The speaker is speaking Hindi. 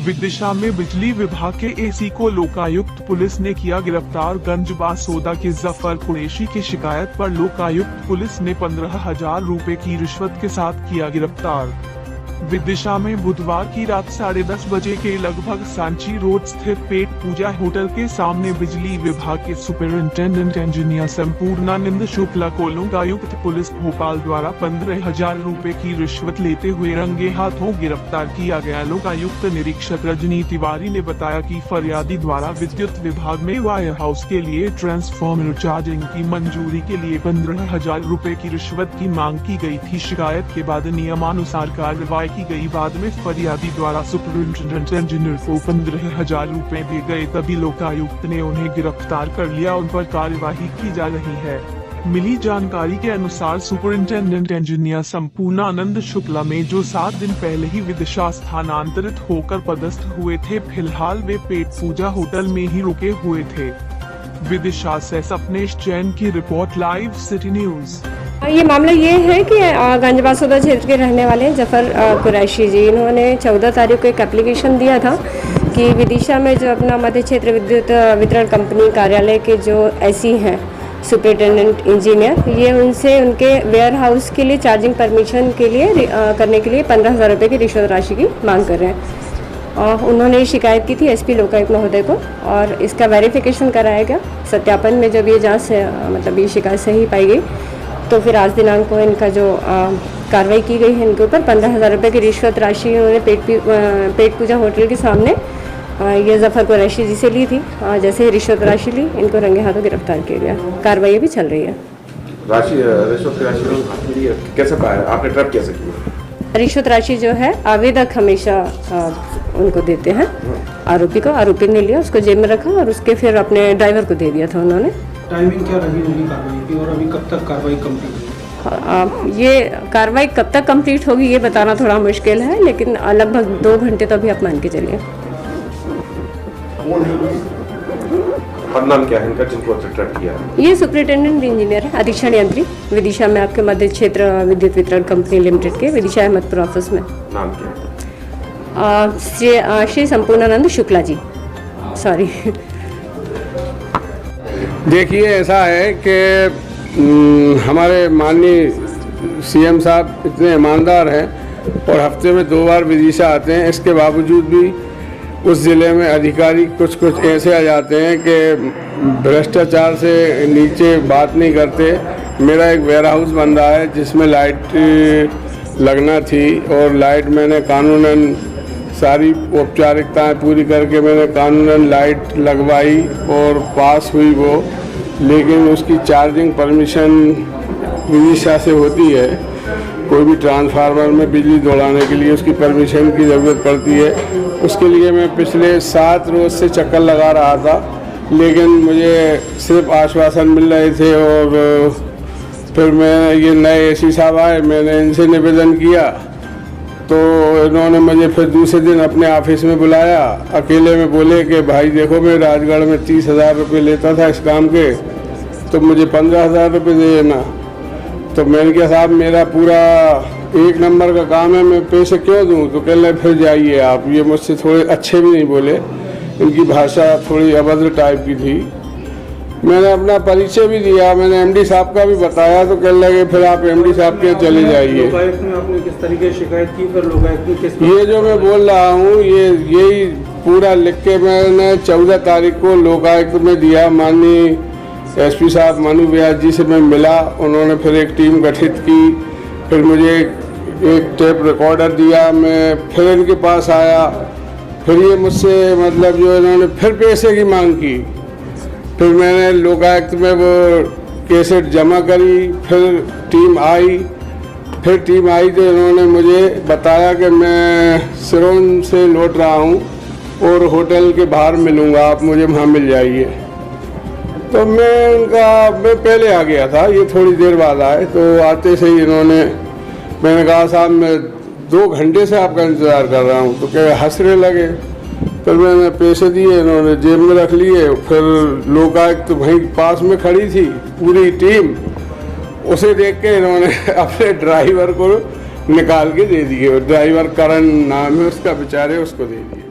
विदिशा में बिजली विभाग के एसी को लोकायुक्त पुलिस ने किया गिरफ्तार। गंजबासोदा के जफर कुरैशी की शिकायत पर लोकायुक्त पुलिस ने 15,000 रुपए की रिश्वत के साथ किया गिरफ्तार। विदिशा में बुधवार की रात 10:30 बजे के लगभग सांची रोड स्थित पेट पूजा होटल के सामने बिजली विभाग के सुपरिंटेंडेंट इंजीनियर संपूर्णानंद शुक्ला को लोकायुक्त पुलिस भोपाल द्वारा 15,000 रुपए की रिश्वत लेते हुए रंगे हाथों गिरफ्तार किया गया। लोकायुक्त निरीक्षक रजनी तिवारी ने बताया कि फरियादी द्वारा विद्युत विभाग में वायर हाउस के लिए ट्रांसफार्मर चार्जिंग की मंजूरी के लिए 15,000 रुपए की रिश्वत की मांग की गई थी। शिकायत के बाद नियमानुसार कार्रवाई की गई। बाद में फरियादी द्वारा सुपरिंटेंडेंट इंजीनियर को 15,000 रुपए दिए गए, तभी लोकायुक्त ने उन्हें गिरफ्तार कर लिया। उन पर कार्यवाही की जा रही है। मिली जानकारी के अनुसार सुपरिंटेंडेंट इंजीनियर संपूर्णानंद शुक्ला में जो 7 दिन पहले ही विदिशा स्थानांतरित होकर पदस्थ हुए थे, फिलहाल वे पेट पूजा होटल में ही रुके हुए थे। विदिशा से सपनेश जैन की रिपोर्ट, लाइव सिटी न्यूज। ये मामला ये है कि गंजबासोदा क्षेत्र के रहने वाले जफर कुरैशी जी, इन्होंने 14 तारीख को एक एप्लीकेशन दिया था कि विदिशा में जो अपना मध्य क्षेत्र विद्युत वितरण कंपनी कार्यालय के जो एसी हैं सुपरिटेंडेंट इंजीनियर, ये उनसे उनके वेयर हाउस के लिए चार्जिंग परमिशन के लिए करने के लिए 15,000 रुपये की रिश्वत राशि की मांग कर रहे हैं। उन्होंने शिकायत की थी एसपी लोकायुक्त महोदय को और इसका वेरिफिकेशन कराया गया। सत्यापन में जब ये जाँच मतलब ये शिकायत सही पाई गई तो फिर आज दिनांक को इनका जो कार्रवाई की गई है, इनके ऊपर 15,000 रुपये की रिश्वत राशि उन्होंने पेट पूजा होटल के सामने ये जफर कुरैशी जी से ली थी। जैसे ही रिश्वत राशि ली, इनको रंगे हाथों गिरफ्तार किया गया। कार्रवाई अभी चल रही है। रिश्वत राशि कैसे पाया आपने, ट्रैप कैसे किया? रिश्वत राशि जो है आवेदक हमेशा उनको देते हैं, आरोपी को। आरोपी ने लिया, उसको जेब में रखा और उसके फिर अपने ड्राइवर को दे दिया था उन्होंने। टाइमिंग क्या रही होगी कार्रवाई की और अभी कब तक कार्रवाई कंप्लीट होगी? ये कार्रवाई कब तक कंप्लीट होगी ये बताना थोड़ा मुश्किल है, लेकिन लगभग 2 घंटे तो अभी आप मान के चलिए। नाम क्या है इनका जिनको ट्रैप किया? ये सुपरिटेंडेंट इंजीनियर है, अधीक्षण यंत्री, विदिशा में आपके मध्य क्षेत्र विद्युत वितरण कंपनी लिमिटेड के विदिशा अहमदपुर ऑफिस में। नाम क्या? श्री संपूर्णानंद शुक्ला जी। सॉरी। देखिए, ऐसा है कि हमारे माननीय सीएम साहब इतने ईमानदार हैं और हफ्ते में 2 बार विदिशा आते हैं। इसके बावजूद भी उस ज़िले में अधिकारी कुछ ऐसे आ जाते हैं कि भ्रष्टाचार से नीचे बात नहीं करते। मेरा एक वेयर हाउस बन रहा है जिसमें लाइट लगना थी और लाइट मैंने कानूनन सारी औपचारिकताएं पूरी करके मैंने कानूनन लाइट लगवाई और पास हुई वो, लेकिन उसकी चार्जिंग परमिशन विदिशा से होती है। कोई भी ट्रांसफार्मर में बिजली दौड़ाने के लिए उसकी परमिशन की ज़रूरत पड़ती है। उसके लिए मैं पिछले 7 रोज़ से चक्कर लगा रहा था, लेकिन मुझे सिर्फ आश्वासन मिल रहे थे। और फिर मैं ये नए एसी साहब आए, मैंने इनसे निवेदन किया तो इन्होंने मुझे फिर दूसरे दिन अपने ऑफिस में बुलाया। अकेले में बोले कि भाई देखो, मैं राजगढ़ में 30,000 रुपये लेता था इस काम के, तो मुझे 15,000 रुपये दे देना। तो मैंने कहा साहब, मेरा पूरा 1 नंबर का काम है, मैं पैसे क्यों दूं? तो कह रहे फिर जाइए आप। ये मुझसे थोड़े अच्छे भी नहीं बोले, इनकी भाषा थोड़ी अभद्र टाइप की थी। मैंने अपना परिचय भी दिया, मैंने एमडी साहब का भी बताया, तो कह लगे फिर आप एमडी साहब के चले जाइए। लोकायुक्त में आपने किस तरीके से शिकायत की? फिर लोकायुक्त ने किस? ये जो मैं बोल रहा हूँ यही पूरा लिख के मैंने 14 तारीख को लोकायुक्त में दिया। माननीय एसपी साहब मनु व्यास जी से मैं मिला, उन्होंने फिर एक टीम गठित की। फिर मुझे एक टेप रिकॉर्डर दिया, मैं फिर इनके पास आया। फिर ये मुझसे मतलब जो इन्होंने फिर पैसे की मांग की। फिर मैंने लोकायुक्त में वो कैसेट जमा करी। फिर टीम आई तो इन्होंने मुझे बताया कि मैं सिरोन से लौट रहा हूँ और होटल के बाहर मिलूँगा, आप मुझे वहाँ मिल जाइए। तो मैं पहले आ गया था, ये थोड़ी देर बाद आए। तो आते से ही मैंने कहा साहब, मैं 2 घंटे से आपका इंतज़ार कर रहा हूँ। तो क्या हंसने लगे। फिर मैंने पैसे दिए, इन्होंने जेब में रख लिए। फिर लोकायुक्त वहीं पास में खड़ी थी पूरी टीम, उसे देख के इन्होंने अपने ड्राइवर को निकाल के दे दिए। ड्राइवर करण नाम है उसका, बेचारे उसको दे दिए।